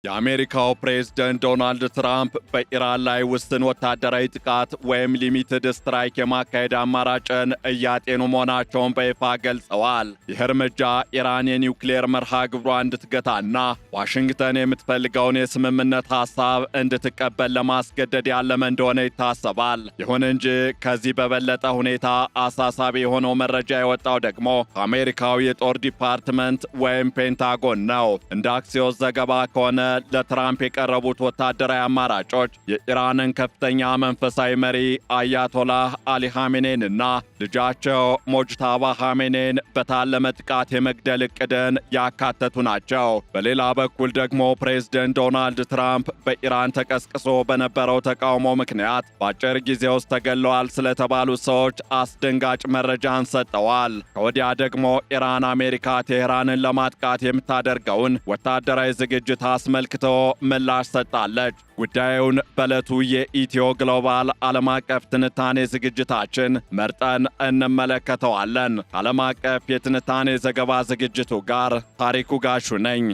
የአሜሪካው ፕሬዝዳንት ዶናልድ ትራምፕ በኢራን ላይ ውስን ወታደራዊ ጥቃት ወይም ሊሚትድ ስትራይክ የማካሄድ አማራጭን እያጤኑ መሆናቸውን በይፋ ገልጸዋል። ይህ እርምጃ ኢራን የኒውክሌር መርሃ ግብሯ እንድትገታና ዋሽንግተን የምትፈልገውን የስምምነት ሐሳብ እንድትቀበል ለማስገደድ ያለመ እንደሆነ ይታሰባል። ይሁን እንጂ ከዚህ በበለጠ ሁኔታ አሳሳቢ የሆነው መረጃ የወጣው ደግሞ ከአሜሪካው የጦር ዲፓርትመንት ወይም ፔንታጎን ነው። እንደ አክሲዮስ ዘገባ ከሆነ ለትራምፕ የቀረቡት ወታደራዊ አማራጮች የኢራንን ከፍተኛ መንፈሳዊ መሪ አያቶላህ አሊ ኻሜኔንና ልጃቸው ሞጅታባ ኻሜኔን በታለመ ጥቃት የመግደል ዕቅድን ያካተቱ ናቸው። በሌላ በኩል ደግሞ ፕሬዝደንት ዶናልድ ትራምፕ በኢራን ተቀስቅሶ በነበረው ተቃውሞ ምክንያት በአጭር ጊዜ ውስጥ ተገለዋል ስለተባሉ ሰዎች አስደንጋጭ መረጃን ሰጥተዋል። ከወዲያ ደግሞ ኢራን አሜሪካ ቴህራንን ለማጥቃት የምታደርገውን ወታደራዊ ዝግጅት አስመልክቶ ምላሽ ሰጥታለች። ጉዳዩን በዕለቱ የኢትዮ ግሎባል ዓለም አቀፍ ትንታኔ ዝግጅታችን መርጠን እንመለከተዋለን። ከዓለም አቀፍ የትንታኔ ዘገባ ዝግጅቱ ጋር ታሪኩ ጋሹ ነኝ።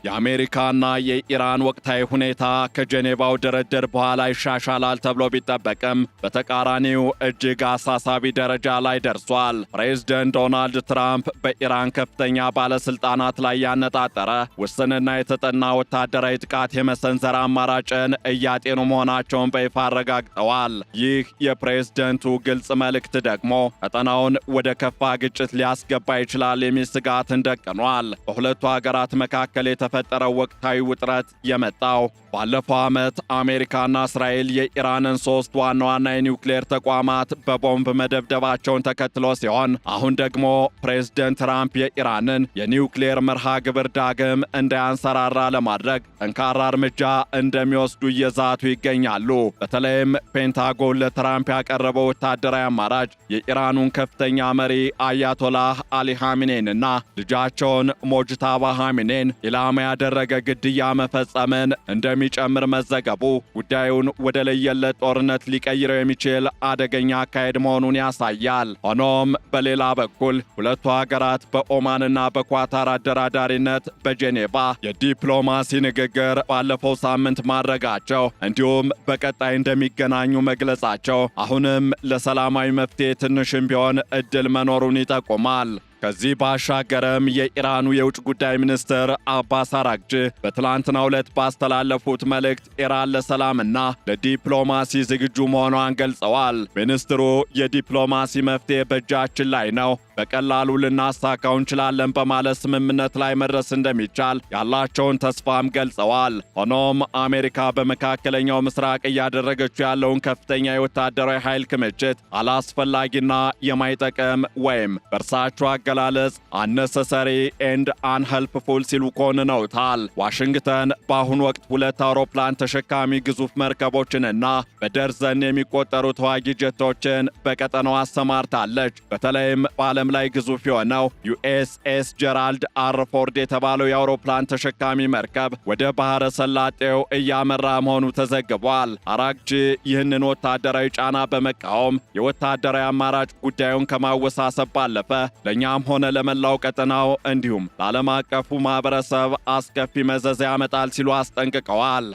የአሜሪካና የኢራን ወቅታዊ ሁኔታ ከጄኔቫው ድርድር በኋላ ይሻሻላል ተብሎ ቢጠበቅም በተቃራኒው እጅግ አሳሳቢ ደረጃ ላይ ደርሷል። ፕሬዝዳንት ዶናልድ ትራምፕ በኢራን ከፍተኛ ባለስልጣናት ላይ ያነጣጠረ ውስንና የተጠና ወታደራዊ ጥቃት የመሰንዘር አማራጭን እያጤኑ መሆናቸውን በይፋ አረጋግጠዋል። ይህ የፕሬዝደንቱ ግልጽ መልእክት ደግሞ ቀጠናውን ወደ ከፋ ግጭት ሊያስገባ ይችላል የሚል ስጋትን ደቅኗል። በሁለቱ ሀገራት መካከል የተፈጠረው ወቅታዊ ውጥረት የመጣው ባለፈው ዓመት አሜሪካና እስራኤል የኢራንን 3 ዋና ዋና የኒውክሌር ተቋማት በቦምብ መደብደባቸውን ተከትሎ ሲሆን አሁን ደግሞ ፕሬዝደንት ትራምፕ የኢራንን የኒውክሌር መርሃ ግብር ዳግም እንዳያንሰራራ ለማድረግ ጠንካራ እርምጃ እንደሚወስዱ እየዛቱ ይገኛሉ። በተለይም ፔንታጎን ለትራምፕ ያቀረበው ወታደራዊ አማራጭ የኢራኑን ከፍተኛ መሪ አያቶላህ አሊ ኻሜኔንና ልጃቸውን ሞጅታባ ኻሜኔን ኢላማ ያደረገ ግድያ መፈጸምን እንደሚጨምር መዘገቡ ጉዳዩን ወደ ለየለት ጦርነት ሊቀይረው የሚችል አደገኛ አካሄድ መሆኑን ያሳያል። ሆኖም በሌላ በኩል ሁለቱ ሀገራት በኦማንና በኳታር አደራዳሪነት በጄኔቫ የዲፕሎማሲ ንግግር ባለፈው ሳምንት ማድረጋቸው እንዲሁም በቀጣይ እንደሚገናኙ መግለጻቸው አሁንም ለሰላማዊ መፍትሄ ትንሽም ቢሆን እድል መኖሩን ይጠቁማል። ከዚህ ባሻገርም የኢራኑ የውጭ ጉዳይ ሚኒስትር አባስ አራግቺ በትላንትናው ዕለት ባስተላለፉት መልእክት ኢራን ለሰላምና ለዲፕሎማሲ ዝግጁ መሆኗን ገልጸዋል። ሚኒስትሩ የዲፕሎማሲ መፍትሄ በእጃችን ላይ ነው፣ በቀላሉ ልናሳካው እንችላለን በማለት ስምምነት ላይ መድረስ እንደሚቻል ያላቸውን ተስፋም ገልጸዋል። ሆኖም አሜሪካ በመካከለኛው ምስራቅ እያደረገችው ያለውን ከፍተኛ የወታደራዊ ኃይል ክምችት አላስፈላጊና የማይጠቅም ወይም በእርሳቸው አገላለጽ አነሰሰሪ ኤንድ አንሄልፕፉል ሲሉ ኮንነውታል። ዋሽንግተን በአሁኑ ወቅት 2 አውሮፕላን ተሸካሚ ግዙፍ መርከቦችንና በደርዘን የሚቆጠሩ ተዋጊ ጀቶችን በቀጠናው አሰማርታለች። በተለይም በዓለም ላይ ግዙፍ የሆነው ዩኤስኤስ ጀራልድ አር ፎርድ የተባለው የአውሮፕላን ተሸካሚ መርከብ ወደ ባህረ ሰላጤው እያመራ መሆኑ ተዘግቧል። አራግቺ ይህንን ወታደራዊ ጫና በመቃወም የወታደራዊ አማራጭ ጉዳዩን ከማወሳሰብ ባለፈ ለእኛም ሆነ ለመላው ቀጠናው እንዲሁም ለዓለም አቀፉ ማህበረሰብ አስከፊ መዘዝ ያመጣል ሲሉ አስጠንቅቀዋል።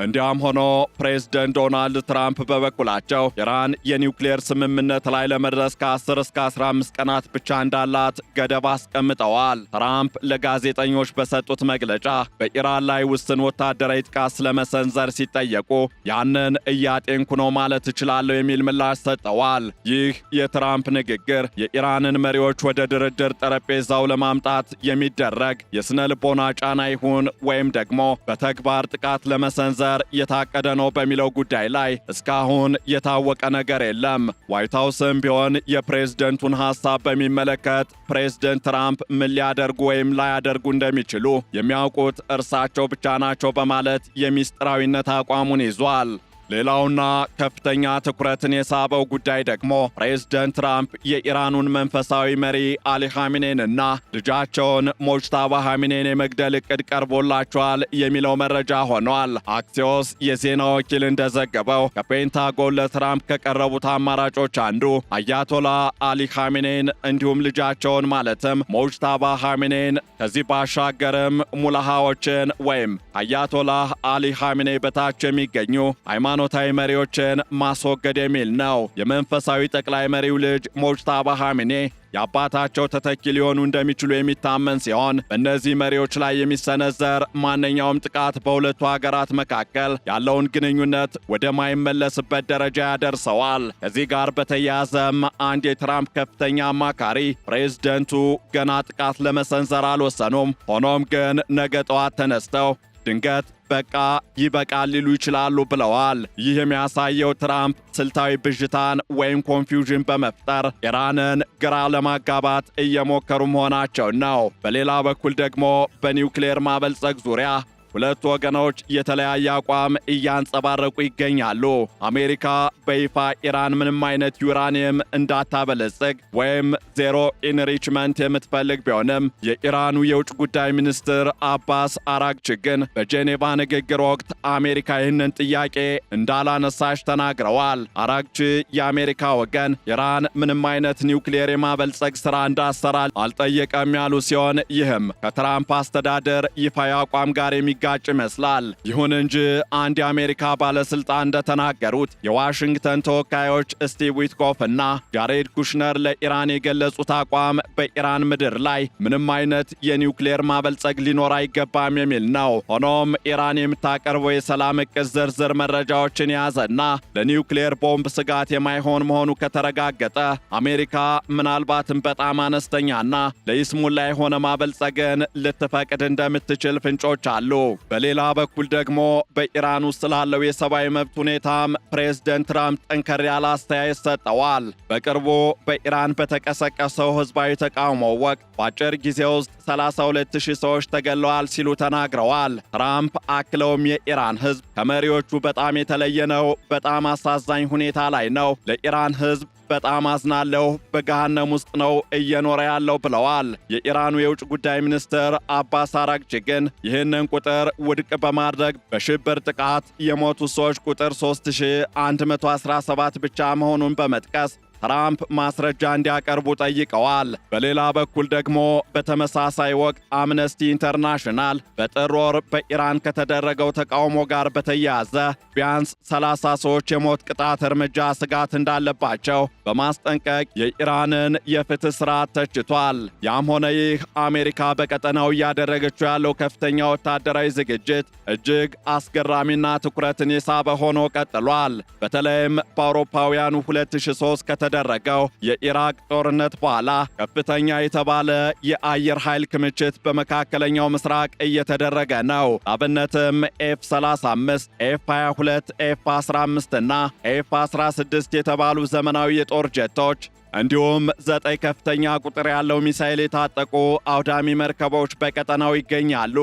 እንዲያም ሆኖ ፕሬዝዳንት ዶናልድ ትራምፕ በበኩላቸው ኢራን የኒውክሌር ስምምነት ላይ ለመድረስ ከ10 እስከ 15 ቀናት ብቻ እንዳላት ገደብ አስቀምጠዋል። ትራምፕ ለጋዜጠኞች በሰጡት መግለጫ በኢራን ላይ ውስን ወታደራዊ ጥቃት ስለመሰንዘር ሲጠየቁ ያንን እያጤንኩ ነው ማለት እችላለሁ የሚል ምላሽ ሰጥተዋል። ይህ የትራምፕ ንግግር የኢራንን መሪዎች ወደ ድርድር ጠረጴዛው ለማምጣት የሚደረግ የስነ ልቦና ጫና ይሁን ወይም ደግሞ በተግባር ጥቃት ለመሰንዘር ለመፍጠር የታቀደ ነው በሚለው ጉዳይ ላይ እስካሁን የታወቀ ነገር የለም። ዋይት ሃውስም ቢሆን የፕሬዝደንቱን ሐሳብ በሚመለከት ፕሬዝደንት ትራምፕ ምን ሊያደርጉ ወይም ላያደርጉ እንደሚችሉ የሚያውቁት እርሳቸው ብቻ ናቸው በማለት የሚስጥራዊነት አቋሙን ይዟል። ሌላውና ከፍተኛ ትኩረትን የሳበው ጉዳይ ደግሞ ፕሬዝደንት ትራምፕ የኢራኑን መንፈሳዊ መሪ አሊ ኻሜኔን እና ልጃቸውን ሞጅታባ ኻሜኔን የመግደል ዕቅድ ቀርቦላቸዋል የሚለው መረጃ ሆኗል። አክሲዮስ የዜና ወኪል እንደዘገበው ከፔንታጎን ለትራምፕ ከቀረቡት አማራጮች አንዱ አያቶላ አሊ ኻሜኔን እንዲሁም ልጃቸውን ማለትም ሞጅታባ ኻሜኔን ከዚህ ባሻገርም ሙላሃዎችን ወይም አያቶላህ አሊ ኻሜኔ በታች የሚገኙ ሃይማኖታዊ መሪዎችን ማስወገድ የሚል ነው። የመንፈሳዊ ጠቅላይ መሪው ልጅ ሞጅታባ ኻሜኔ የአባታቸው ተተኪ ሊሆኑ እንደሚችሉ የሚታመን ሲሆን በእነዚህ መሪዎች ላይ የሚሰነዘር ማንኛውም ጥቃት በሁለቱ ሀገራት መካከል ያለውን ግንኙነት ወደማይመለስበት ደረጃ ያደርሰዋል። ከዚህ ጋር በተያያዘም አንድ የትራምፕ ከፍተኛ አማካሪ ፕሬዝደንቱ ገና ጥቃት ለመሰንዘር አልወሰኑም፣ ሆኖም ግን ነገ ጠዋት ተነስተው ድንገት በቃ ይበቃል ሊሉ ይችላሉ ብለዋል። ይህ የሚያሳየው ትራምፕ ስልታዊ ብዥታን ወይም ኮንፊውዥን በመፍጠር ኢራንን ግራ ለማጋባት እየሞከሩ መሆናቸው ነው። በሌላ በኩል ደግሞ በኒውክሌር ማበልጸግ ዙሪያ ሁለቱ ወገኖች የተለያየ አቋም እያንጸባረቁ ይገኛሉ። አሜሪካ በይፋ ኢራን ምንም አይነት ዩራኒየም እንዳታበለጽግ ወይም ዜሮ ኢንሪችመንት የምትፈልግ ቢሆንም የኢራኑ የውጭ ጉዳይ ሚኒስትር አባስ አራግቺ ግን በጄኔቫ ንግግር ወቅት አሜሪካ ይህንን ጥያቄ እንዳላነሳች ተናግረዋል። አራግቺ የአሜሪካ ወገን ኢራን ምንም አይነት ኒውክሌር የማበልጸግ ሥራ እንዳሰራ አልጠየቀም ያሉ ሲሆን ይህም ከትራምፕ አስተዳደር ይፋዊ አቋም ጋር የሚጋጭ ይመስላል። ይሁን እንጂ አንድ የአሜሪካ ባለስልጣን እንደተናገሩት የዋሽንግተን ተወካዮች ስቲቭ ዊትኮፍ እና ጃሬድ ኩሽነር ለኢራን የገለጹት አቋም በኢራን ምድር ላይ ምንም አይነት የኒውክሌር ማበልጸግ ሊኖር አይገባም የሚል ነው። ሆኖም ኢራን የምታቀርበው የሰላም ዕቅድ ዝርዝር መረጃዎችን የያዘና ለኒውክሌር ቦምብ ስጋት የማይሆን መሆኑ ከተረጋገጠ አሜሪካ ምናልባትም በጣም አነስተኛና ለይስሙላ የሆነ ማበልጸግን ልትፈቅድ እንደምትችል ፍንጮች አሉ። በሌላ በኩል ደግሞ በኢራን ውስጥ ላለው የሰብአዊ መብት ሁኔታም ፕሬዝደንት ትራምፕ ጠንከር ያለ አስተያየት ሰጠዋል። በቅርቡ በኢራን በተቀሰቀሰው ህዝባዊ ተቃውሞ ወቅት በአጭር ጊዜ ውስጥ 32,000 ሰዎች ተገለዋል ሲሉ ተናግረዋል። ትራምፕ አክለውም የኢራን ህዝብ ከመሪዎቹ በጣም የተለየ ነው፣ በጣም አሳዛኝ ሁኔታ ላይ ነው፣ ለኢራን ህዝብ በጣም አዝናለሁ፣ በገሃነም ውስጥ ነው እየኖረ ያለው ብለዋል። የኢራኑ የውጭ ጉዳይ ሚኒስትር አባስ አራግቺ ግን ይህንን ቁጥር ውድቅ በማድረግ በሽብር ጥቃት የሞቱ ሰዎች ቁጥር 3117 ብቻ መሆኑን በመጥቀስ ትራምፕ ማስረጃ እንዲያቀርቡ ጠይቀዋል። በሌላ በኩል ደግሞ በተመሳሳይ ወቅት አምነስቲ ኢንተርናሽናል በጥር ወር በኢራን ከተደረገው ተቃውሞ ጋር በተያያዘ ቢያንስ 30 ሰዎች የሞት ቅጣት እርምጃ ስጋት እንዳለባቸው በማስጠንቀቅ የኢራንን የፍትህ ስርዓት ተችቷል። ያም ሆነ ይህ አሜሪካ በቀጠናው እያደረገችው ያለው ከፍተኛ ወታደራዊ ዝግጅት እጅግ አስገራሚና ትኩረትን የሳበ ሆኖ ቀጥሏል። በተለይም በአውሮፓውያኑ 2003 ከተደረገው የኢራቅ ጦርነት በኋላ ከፍተኛ የተባለ የአየር ኃይል ክምችት በመካከለኛው ምስራቅ እየተደረገ ነው። አብነትም ኤፍ-35፣ ኤፍ-22፣ ኤፍ-15 እና ኤፍ-16 የተባሉ ዘመናዊ የጦር ጀቶች እንዲሁም 9 ከፍተኛ ቁጥር ያለው ሚሳኤል የታጠቁ አውዳሚ መርከቦች በቀጠናው ይገኛሉ።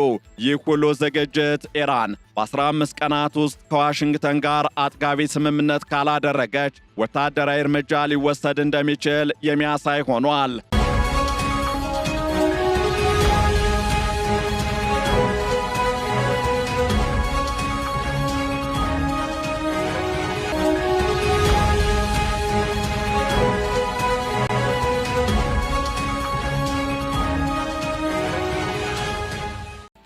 ይህ ሁሉ ዝግጅት ኢራን በ15 ቀናት ውስጥ ከዋሽንግተን ጋር አጥጋቢ ስምምነት ካላደረገች ወታደራዊ እርምጃ ሊወሰድ እንደሚችል የሚያሳይ ሆኗል።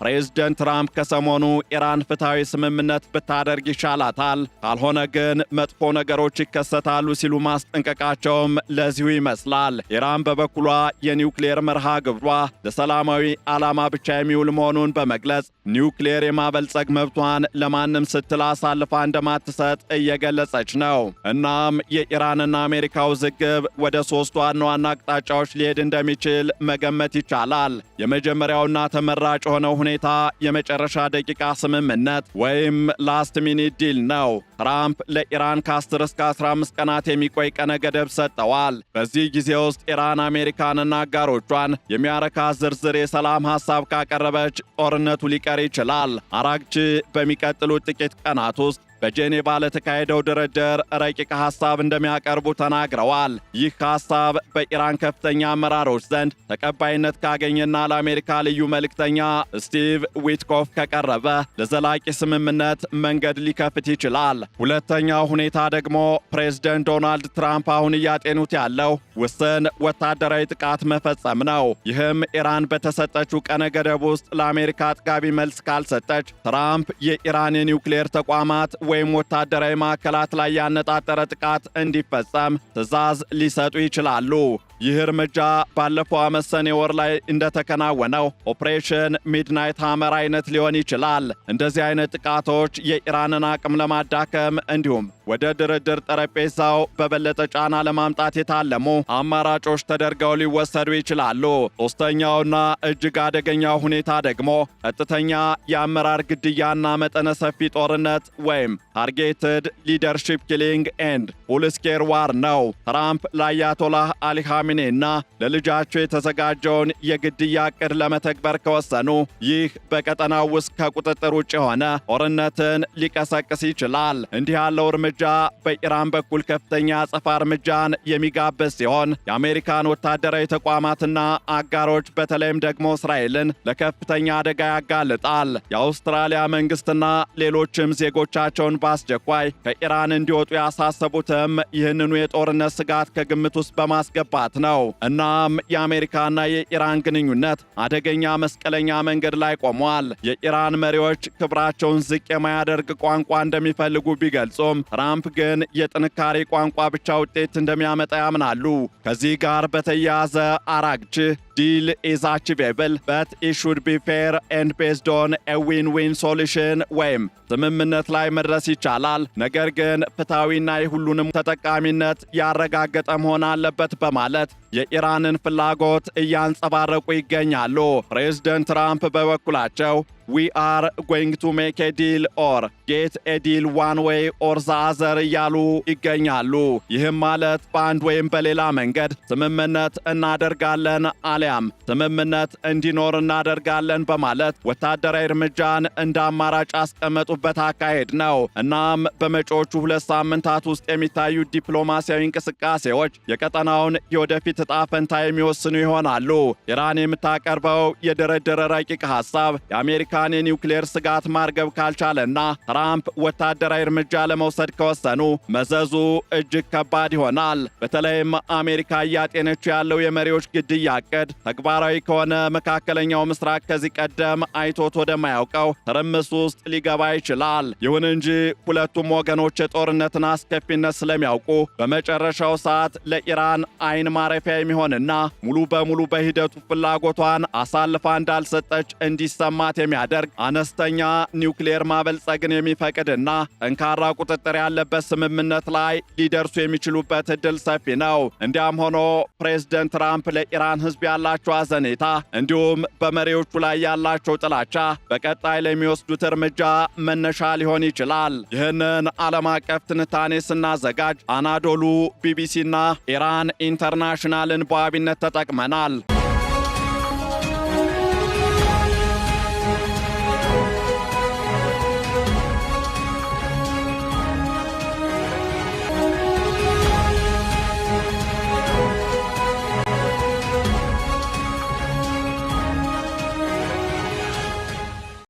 ፕሬዝደንት ትራምፕ ከሰሞኑ ኢራን ፍትሐዊ ስምምነት ብታደርግ ይሻላታል፣ ካልሆነ ግን መጥፎ ነገሮች ይከሰታሉ ሲሉ ማስጠንቀቃቸውም ለዚሁ ይመስላል። ኢራን በበኩሏ የኒውክሌር መርሃ ግብሯ ለሰላማዊ ዓላማ ብቻ የሚውል መሆኑን በመግለጽ ኒውክሌር የማበልጸግ መብቷን ለማንም ስትል አሳልፋ እንደማትሰጥ እየገለጸች ነው። እናም የኢራንና አሜሪካ ውዝግብ ወደ 3 ዋና ዋና አቅጣጫዎች ሊሄድ እንደሚችል መገመት ይቻላል። የመጀመሪያውና ተመራጭ የሆነው ሁኔታ ሁኔታ የመጨረሻ ደቂቃ ስምምነት ወይም ላስት ሚኒት ዲል ነው። ትራምፕ ለኢራን ከ10 እስከ 15 ቀናት የሚቆይ ቀነ ገደብ ሰጥተዋል። በዚህ ጊዜ ውስጥ ኢራን አሜሪካንና አጋሮቿን የሚያረካ ዝርዝር የሰላም ሐሳብ ካቀረበች ጦርነቱ ሊቀር ይችላል። አራግቺ በሚቀጥሉት ጥቂት ቀናት ውስጥ በጄኔቫ ለተካሄደው ድርድር ረቂቅ ሐሳብ እንደሚያቀርቡ ተናግረዋል። ይህ ሐሳብ በኢራን ከፍተኛ አመራሮች ዘንድ ተቀባይነት ካገኘና ለአሜሪካ ልዩ መልእክተኛ ስቲቭ ዊትኮፍ ከቀረበ ለዘላቂ ስምምነት መንገድ ሊከፍት ይችላል። ሁለተኛው ሁኔታ ደግሞ ፕሬዝደንት ዶናልድ ትራምፕ አሁን እያጤኑት ያለው ውስን ወታደራዊ ጥቃት መፈጸም ነው። ይህም ኢራን በተሰጠችው ቀነ ገደብ ውስጥ ለአሜሪካ አጥጋቢ መልስ ካልሰጠች ትራምፕ የኢራን የኒውክሌር ተቋማት ወይም ወታደራዊ ማዕከላት ላይ ያነጣጠረ ጥቃት እንዲፈጸም ትዕዛዝ ሊሰጡ ይችላሉ። ይህ እርምጃ ባለፈው ዓመት ሰኔ ወር ላይ እንደተከናወነው ኦፕሬሽን ሚድናይት ሃመር አይነት ሊሆን ይችላል። እንደዚህ አይነት ጥቃቶች የኢራንን አቅም ለማዳከም እንዲሁም ወደ ድርድር ጠረጴዛው በበለጠ ጫና ለማምጣት የታለሙ አማራጮች ተደርገው ሊወሰዱ ይችላሉ። ሦስተኛውና እጅግ አደገኛው ሁኔታ ደግሞ ቀጥተኛ የአመራር ግድያና መጠነ ሰፊ ጦርነት ወይም ታርጌትድ ሊደርሺፕ ኪሊንግ ኤንድ ፉል ስኬር ዋር ነው። ትራምፕ ለአያቶላህ አሊ ኻሜኔይና ለልጃቸው የተዘጋጀውን የግድያ ዕቅድ ለመተግበር ከወሰኑ ይህ በቀጠናው ውስጥ ከቁጥጥር ውጭ የሆነ ጦርነትን ሊቀሰቅስ ይችላል። እንዲህ ያለው እርምጃ በኢራን በኩል ከፍተኛ አጸፋ እርምጃን የሚጋብዝ ሲሆን የአሜሪካን ወታደራዊ ተቋማትና አጋሮች በተለይም ደግሞ እስራኤልን ለከፍተኛ አደጋ ያጋልጣል። የአውስትራሊያ መንግስትና ሌሎችም ዜጎቻቸውን በአስቸኳይ ከኢራን እንዲወጡ ያሳሰቡትም ይህንኑ የጦርነት ስጋት ከግምት ውስጥ በማስገባት ነው። እናም የአሜሪካና የኢራን ግንኙነት አደገኛ መስቀለኛ መንገድ ላይ ቆሟል። የኢራን መሪዎች ክብራቸውን ዝቅ የማያደርግ ቋንቋ እንደሚፈልጉ ቢገልጹም ትራምፕ ግን የጥንካሬ ቋንቋ ብቻ ውጤት እንደሚያመጣ ያምናሉ። ከዚህ ጋር በተያያዘ አራግቺ ዲል ኢዝ አቺቬብል በት ኢት ሹድ ቢ ፌር ኤንድ ቤዝድ ኦን ኤ ዊን ዊን ሶሉሽን ወይም ስምምነት ላይ መድረስ ይቻላል፣ ነገር ግን ፍትሐዊና የሁሉንም ተጠቃሚነት ያረጋገጠ መሆን አለበት በማለት የኢራንን ፍላጎት እያንጸባረቁ ይገኛሉ። ፕሬዝደንት ትራምፕ በበኩላቸው ዊ አር ጎይንግ ቱ ሜክ ኤ ዲል ኦር ጌት ኤ ዲል ዋን ዌይ ኦር ዘ አዘር እያሉ ይገኛሉ። ይህም ማለት በአንድ ወይም በሌላ መንገድ ስምምነት እናደርጋለን አሊያም ስምምነት እንዲኖር እናደርጋለን በማለት ወታደራዊ እርምጃን እንደ አማራጭ ያስቀመጡበት አካሄድ ነው። እናም በመጪዎቹ 2 ሳምንታት ውስጥ የሚታዩ ዲፕሎማሲያዊ እንቅስቃሴዎች የቀጠናውን የወደፊት ዕጣ ፈንታ የሚወስኑ ይሆናሉ። ኢራን የምታቀርበው የድርድር ረቂቅ ሐሳብ የአሜሪካን የኒውክሌር ስጋት ማርገብ ካልቻለና ትራምፕ ወታደራዊ እርምጃ ለመውሰድ ከወሰኑ መዘዙ እጅግ ከባድ ይሆናል። በተለይም አሜሪካ እያጤነችው ያለው የመሪዎች ግድያ ዕቅድ ተግባራዊ ከሆነ መካከለኛው ምስራቅ ከዚህ ቀደም አይቶት ወደማያውቀው ትርምስ ውስጥ ሊገባ ይችላል። ይሁን እንጂ ሁለቱም ወገኖች የጦርነትን አስከፊነት ስለሚያውቁ በመጨረሻው ሰዓት ለኢራን አይን ማረፊያ የሚሆንና ሙሉ በሙሉ በሂደቱ ፍላጎቷን አሳልፋ እንዳልሰጠች እንዲሰማት የሚያደርግ አነስተኛ ኒውክሌር ማበልጸግን የሚፈቅድና ጠንካራ ቁጥጥር ያለበት ስምምነት ላይ ሊደርሱ የሚችሉበት ዕድል ሰፊ ነው። እንዲያም ሆኖ ፕሬዝደንት ትራምፕ ለኢራን ሕዝብ ያላቸው አዘኔታ እንዲሁም በመሪዎቹ ላይ ያላቸው ጥላቻ በቀጣይ ለሚወስዱት እርምጃ መነሻ ሊሆን ይችላል። ይህንን ዓለም አቀፍ ትንታኔ ስናዘጋጅ አናዶሉ፣ ቢቢሲና ኢራን ኢንተርናሽናልን በዋቢነት ተጠቅመናል።